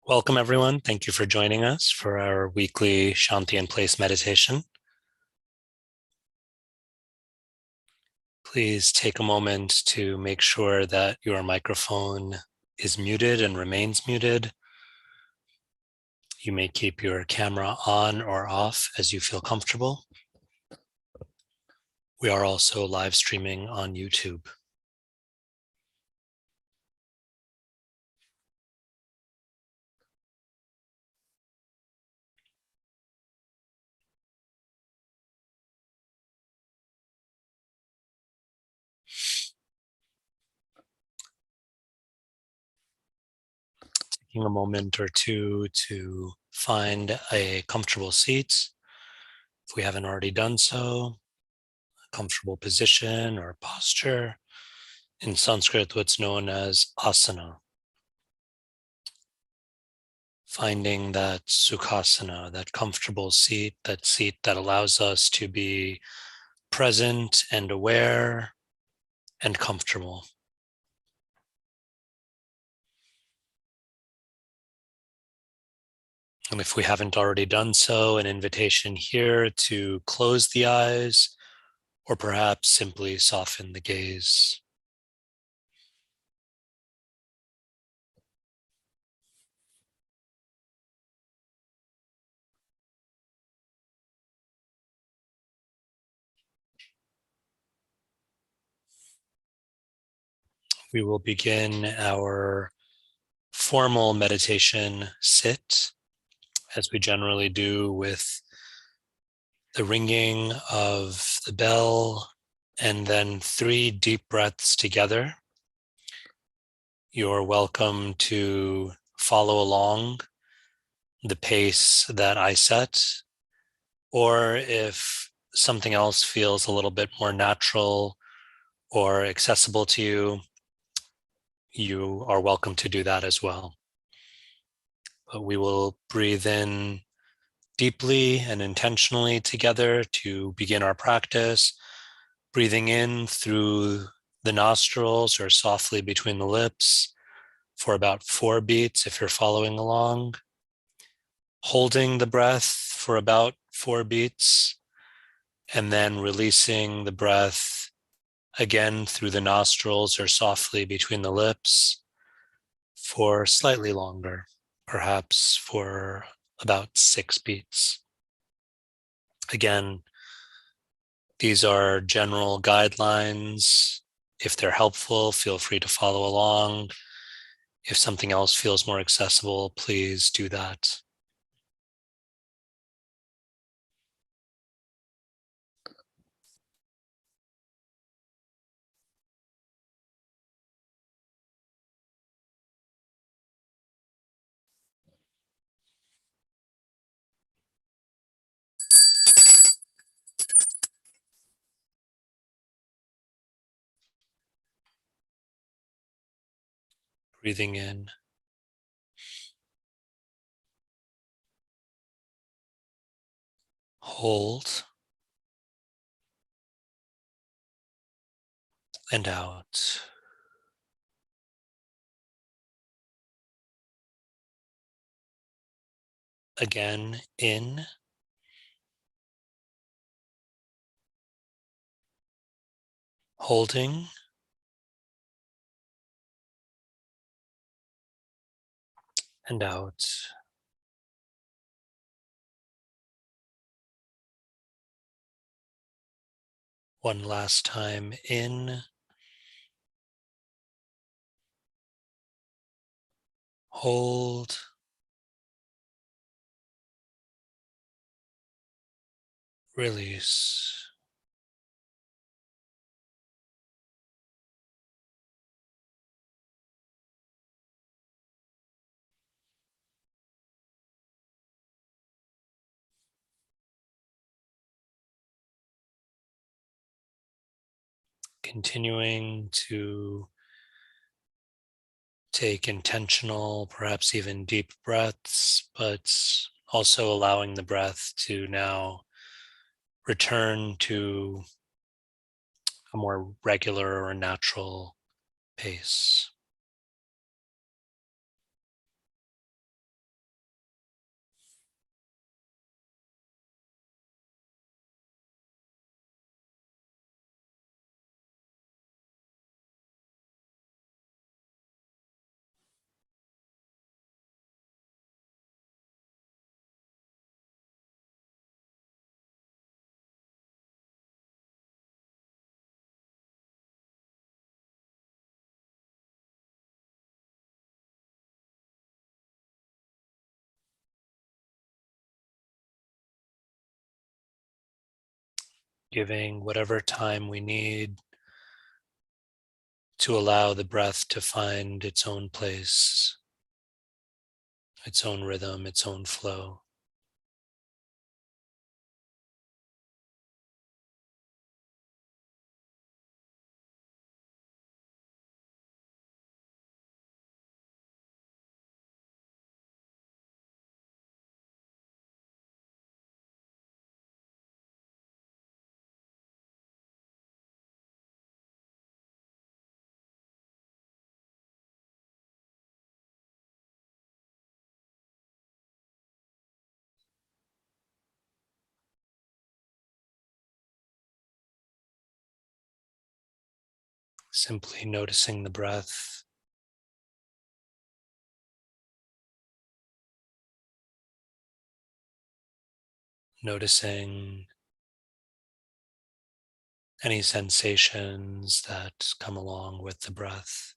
Welcome, everyone. Thank you for joining us for our weekly Shanti in Place meditation. Please take a moment to make sure that your microphone is muted and remains muted. You may keep your camera on or off as you feel comfortable. We are also live streaming on YouTube. Taking a moment or two to find a comfortable seat, if we haven't already done so, a comfortable position or posture. In Sanskrit, what's known as asana. Finding that sukhasana, that comfortable seat, that seat that allows us to be present and aware and comfortable. And if we haven't already done so, an invitation here to close the eyes or perhaps simply soften the gaze. We will begin our formal meditation sit, as we generally do, with the ringing of the bell and then 3 deep breaths together. You're welcome to follow along the pace that I set, or if something else feels a little bit more natural or accessible to you, you are welcome to do that as well. But we will breathe in deeply and intentionally together to begin our practice, breathing in through the nostrils or softly between the lips for about 4 beats if you're following along. Holding the breath for about 4 beats, and then releasing the breath again through the nostrils or softly between the lips for slightly longer, perhaps for about 6 beats. Again, these are general guidelines. If they're helpful, feel free to follow along. If something else feels more accessible, please do that. Breathing in. Hold. And out. Again, in. Holding. And out. One last time, in. Hold. Release. Continuing to take intentional, perhaps even deep breaths, but also allowing the breath to now return to a more regular or natural pace. giving whatever time we need to allow the breath to find its own place, its own rhythm, its own flow. Simply noticing the breath, noticing any sensations that come along with the breath.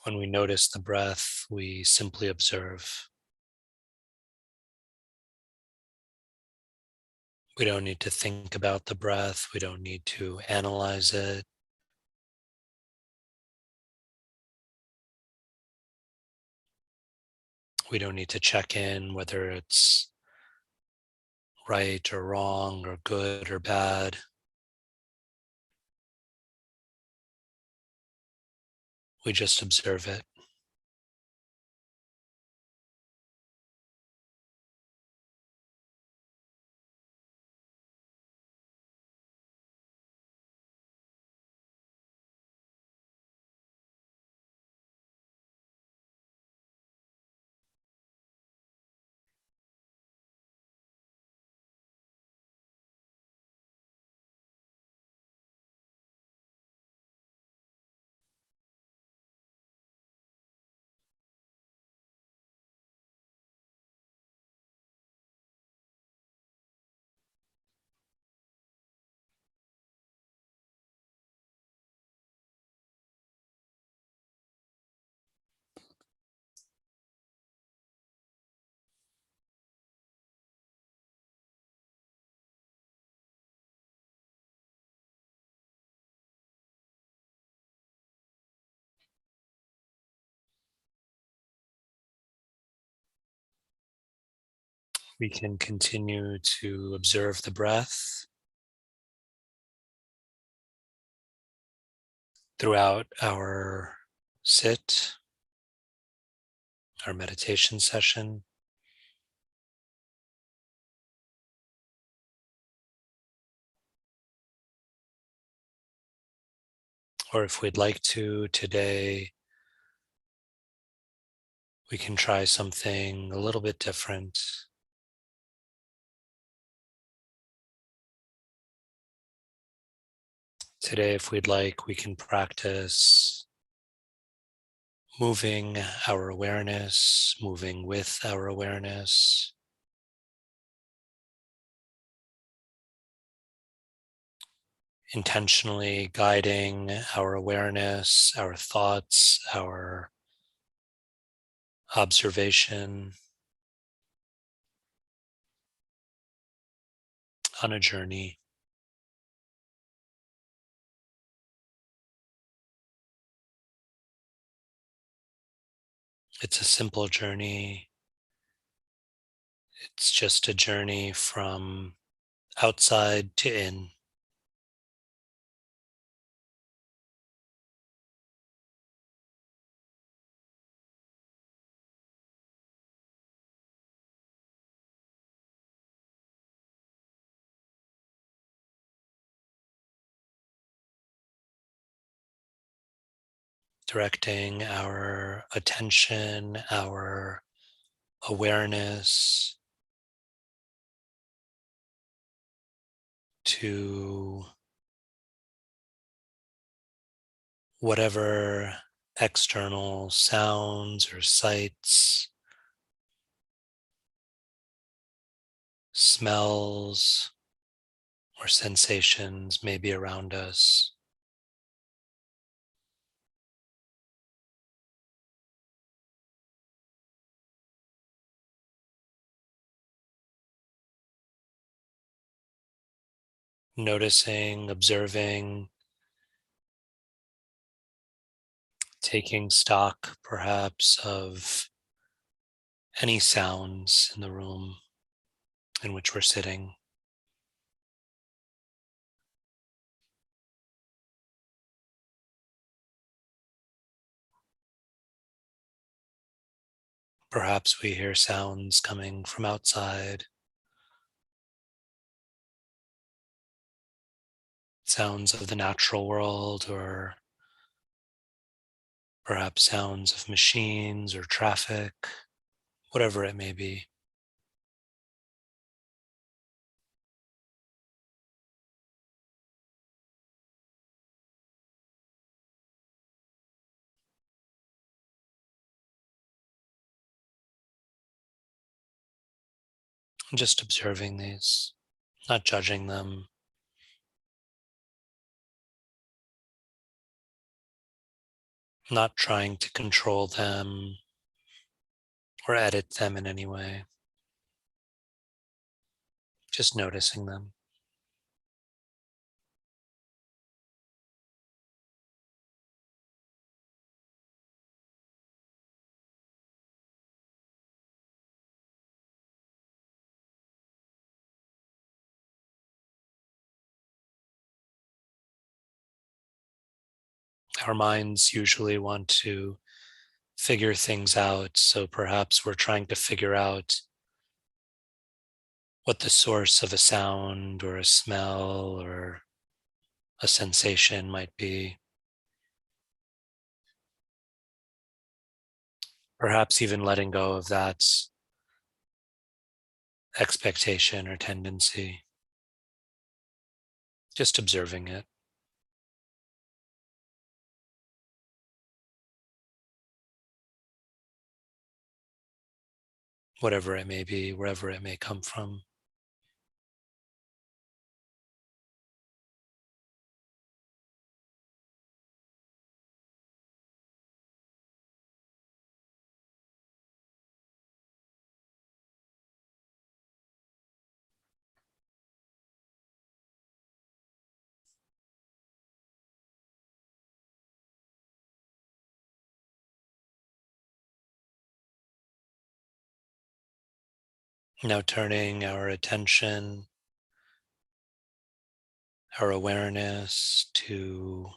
When we notice the breath, we simply observe. We don't need to think about the breath. We don't need to analyze it. We don't need to check in whether it's right or wrong or good or bad. We just observe it. We can continue to observe the breath throughout our sit, our meditation session. Or if we'd like to today, we can try something a little bit different. Today, if we'd like, we can practice moving our awareness, moving with our awareness, intentionally guiding our awareness, our thoughts, our observation on a journey. It's a simple journey. It's just a journey from outside to in. Directing our attention, our awareness to whatever external sounds or sights smells or sensations may be around us. Noticing, observing, taking stock perhaps of any sounds in the room in which we're sitting. Perhaps we hear sounds coming from outside, sounds of the natural world, or perhaps sounds of machines or traffic, whatever it may be. Just observing these, not judging them, not trying to control them or edit them in any way, just noticing them. Our minds usually want to figure things out, so perhaps we're trying to figure out what the source of a sound or a smell or a sensation might be. Perhaps even letting go of that expectation or tendency, just observing it, whatever it may be, wherever it may come from. Now turning our attention, our awareness to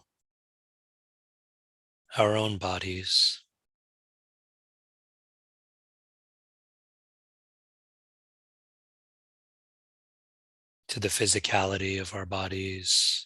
our own bodies, to the physicality of our bodies,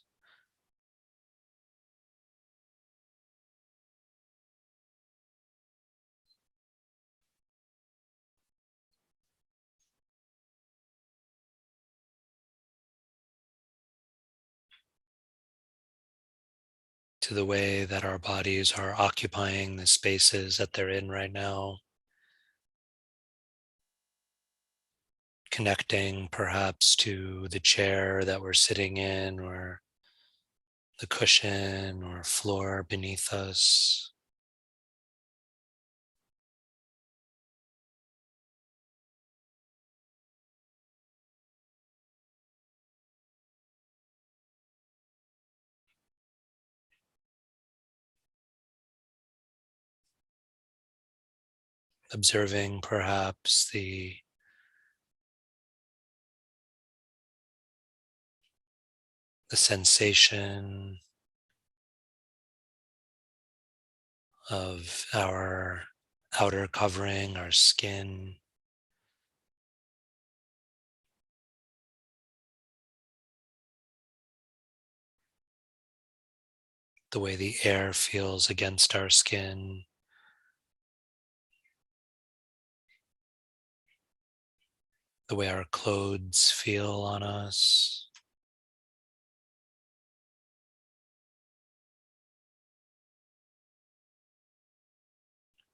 to the way that our bodies are occupying the spaces that they're in right now, connecting perhaps to the chair that we're sitting in or the cushion or floor beneath us. Observing perhaps the sensation of our outer covering, our skin, the way the air feels against our skin, the way our clothes feel on us.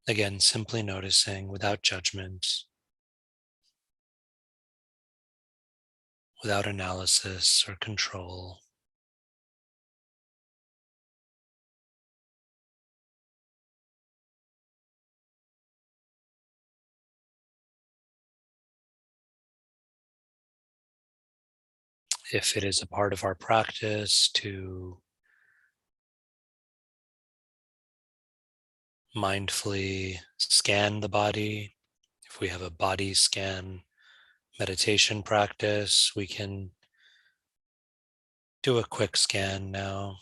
Again, simply noticing without judgment. without analysis or control. If it is a part of our practice to mindfully scan the body, if we have a body scan meditation practice, we can do a quick scan now.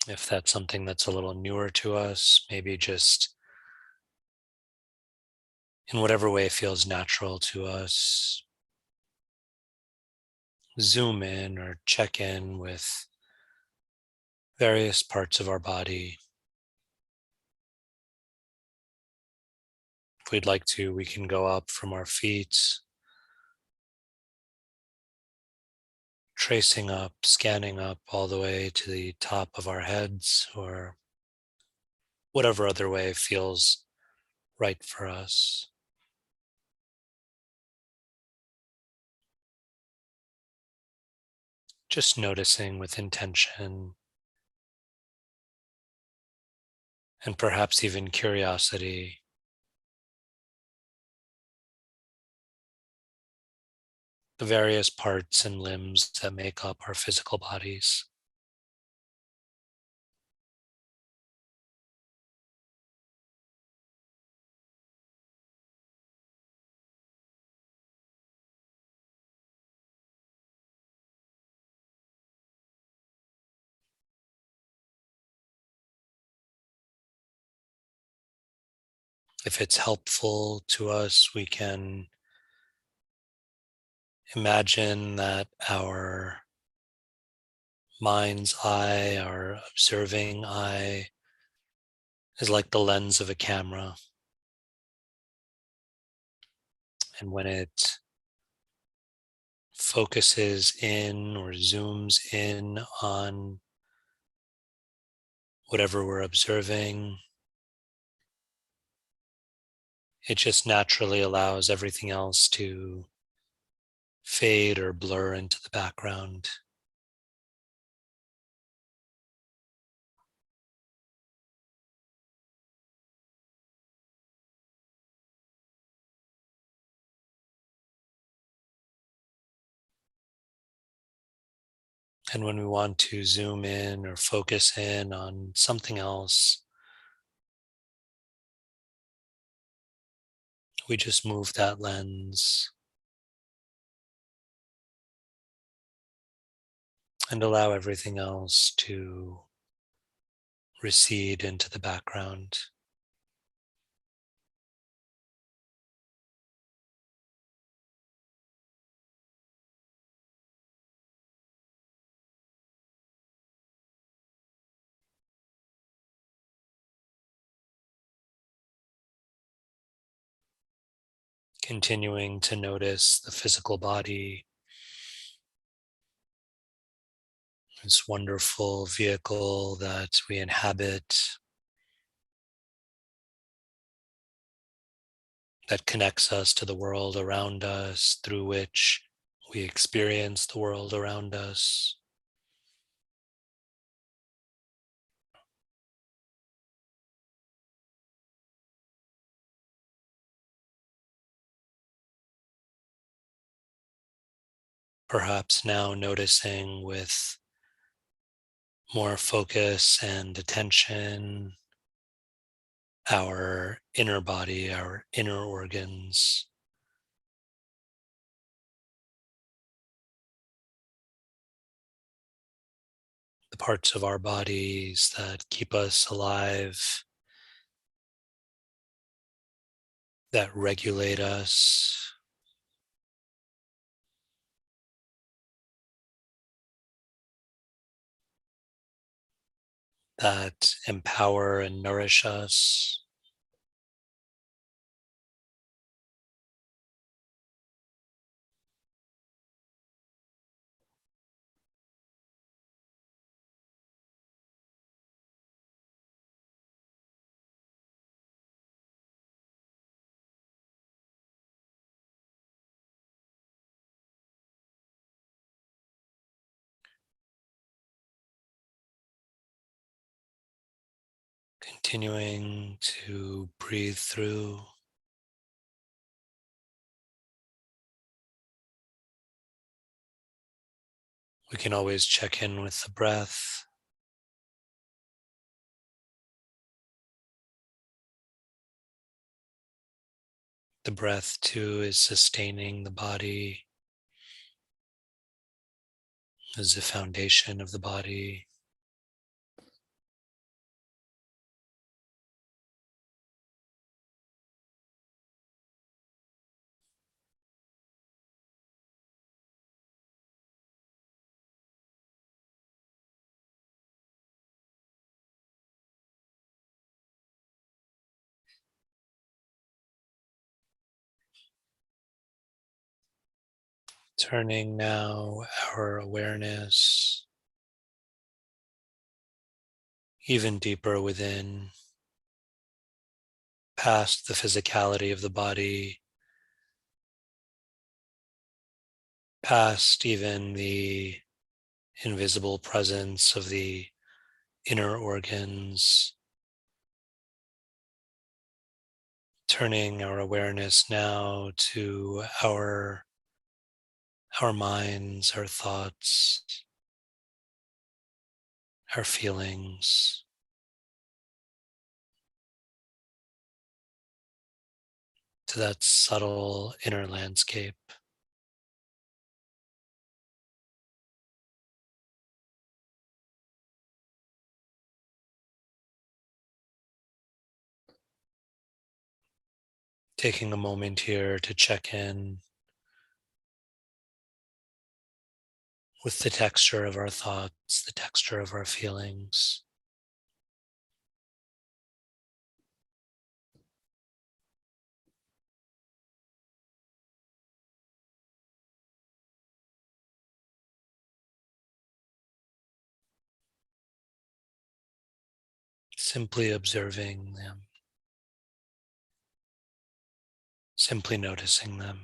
If that's something that's a little newer to us, maybe just in whatever way feels natural to us, zoom in or check in with various parts of our body. If we'd like to, we can go up from our feet, tracing up, scanning up all the way to the top of our heads, or whatever other way feels right for us. Just noticing with intention and perhaps even curiosity the various parts and limbs that make up our physical bodies. If it's helpful to us, we can imagine that our mind's eye, our observing eye, is like the lens of a camera. And when it focuses in or zooms in on whatever we're observing, it just naturally allows everything else to fade or blur into the background. And when we want to zoom in or focus in on something else, we just move that lens and allow everything else to recede into the background. Continuing to notice the physical body, this wonderful vehicle that we inhabit that connects us to the world around us, through which we experience the world around us. Perhaps now noticing with more focus and attention our inner body, our inner organs, the parts of our bodies that keep us alive, that regulate us, that empower and nourish us. Continuing to breathe through. We can always check in with the breath. The breath, too, is sustaining the body, is the foundation of the body. Turning now our awareness even deeper within, past the physicality of the body, past even the invisible presence of the inner organs, turning our awareness now to our minds, our thoughts, our feelings, to that subtle inner landscape. Taking a moment here to check in with the texture of our thoughts, the texture of our feelings. Simply observing them, simply noticing them.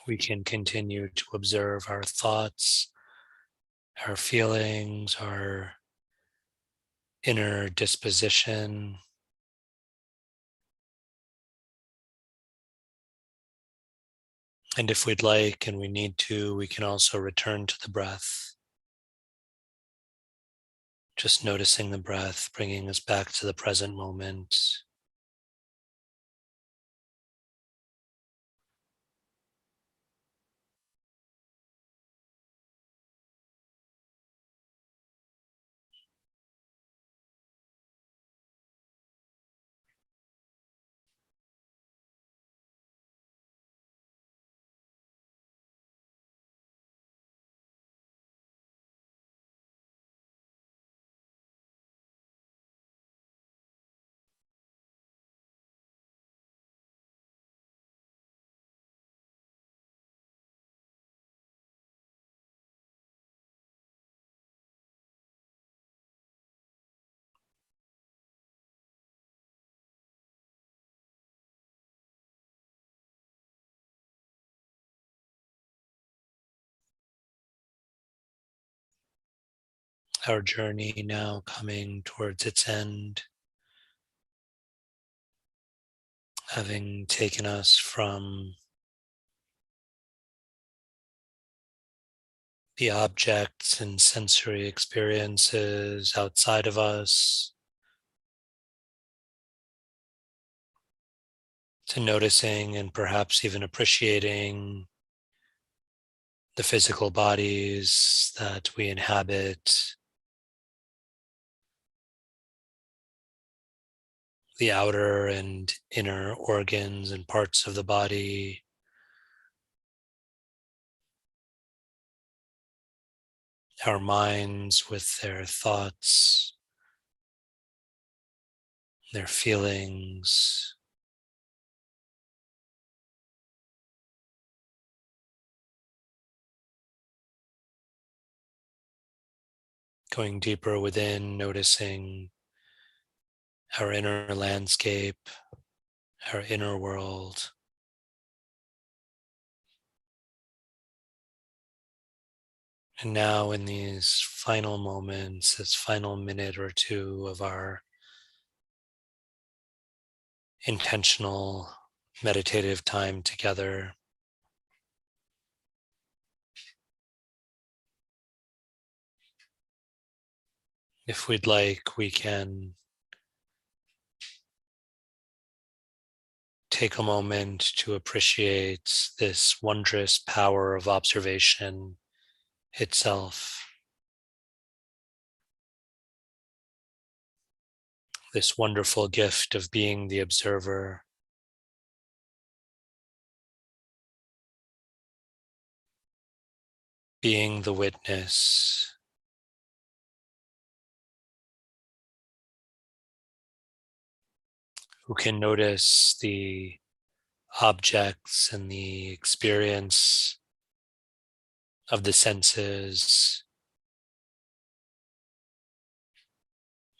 We can continue to observe our thoughts, our feelings, our inner disposition. And if we'd like and we need to, we can also return to the breath. Just noticing the breath, bringing us back to the present moment. Our journey now coming towards its end, having taken us from the objects and sensory experiences outside of us to noticing and perhaps even appreciating the physical bodies that we inhabit, the outer and inner organs and parts of the body, our minds with their thoughts, their feelings, going deeper within, noticing our inner landscape, our inner world. And now, in these final moments, this final minute or two of our intentional meditative time together, if we'd like, we can take a moment to appreciate this wondrous power of observation itself, this wonderful gift of being the observer, being the witness, who can notice the objects and the experience of the senses,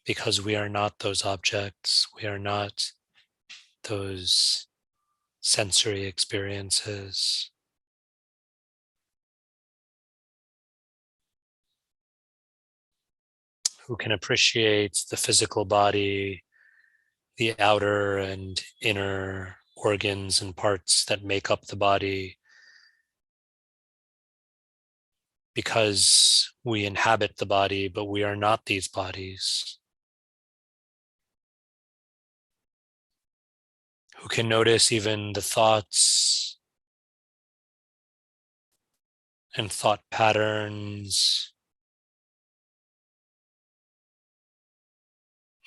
because we are not those objects, we are not those sensory experiences. Who can appreciate the physical body, the outer and inner organs and parts that make up the body, because we inhabit the body, but we are not these bodies. Who can notice even the thoughts and thought patterns,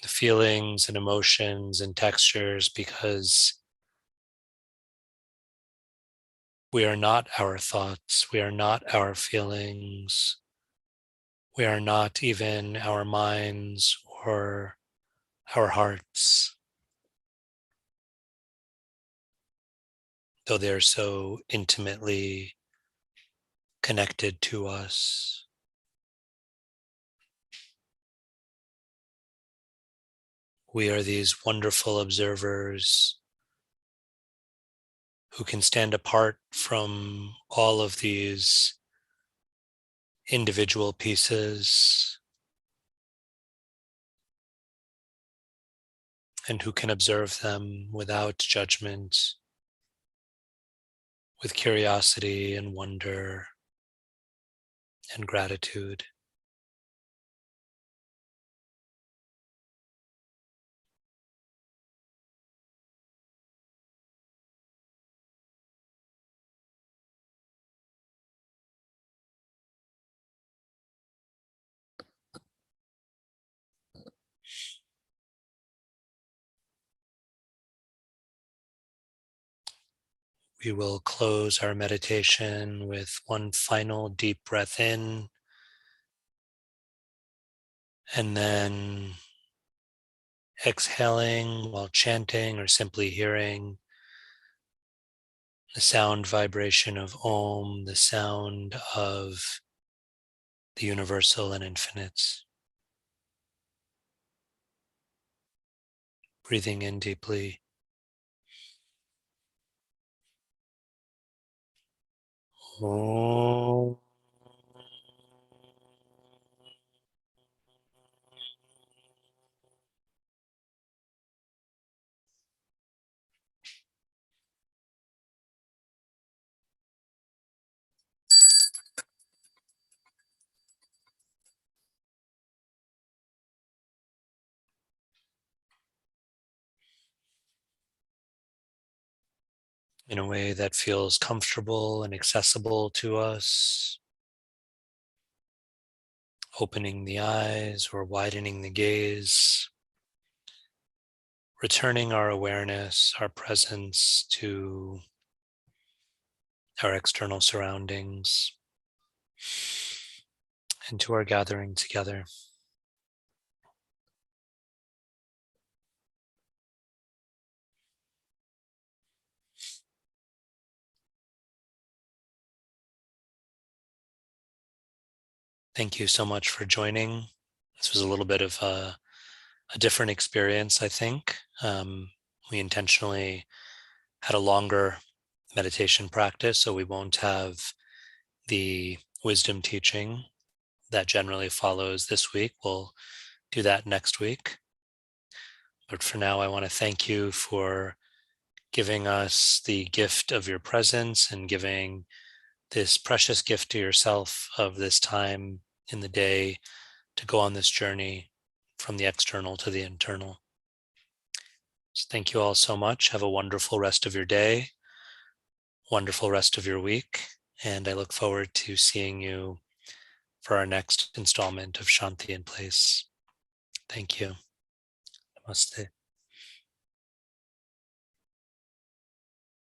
the feelings and emotions and textures, because we are not our thoughts, we are not our feelings, we are not even our minds or our hearts, though they're so intimately connected to us. We are these wonderful observers who can stand apart from all of these individual pieces and who can observe them without judgment, with curiosity and wonder and gratitude. We will close our meditation with one final deep breath in, and then exhaling while chanting or simply hearing the sound vibration of Om, the sound of the universal and infinite. Breathing in deeply. Om. in a way that feels comfortable and accessible to us, opening the eyes or widening the gaze, returning our awareness, our presence to our external surroundings and to our gathering together. Thank you so much for joining. This was a little bit of a different experience, I think. We intentionally had a longer meditation practice, so we won't have the wisdom teaching that generally follows this week. We'll do that next week. But for now, I want to thank you for giving us the gift of your presence and giving this precious gift to yourself of this time in the day to go on this journey from the external to the internal. So thank you all so much. Have a wonderful rest of your day, wonderful rest of your week, and I look forward to seeing you for our next installment of Shanti in Place. Thank you. Namaste.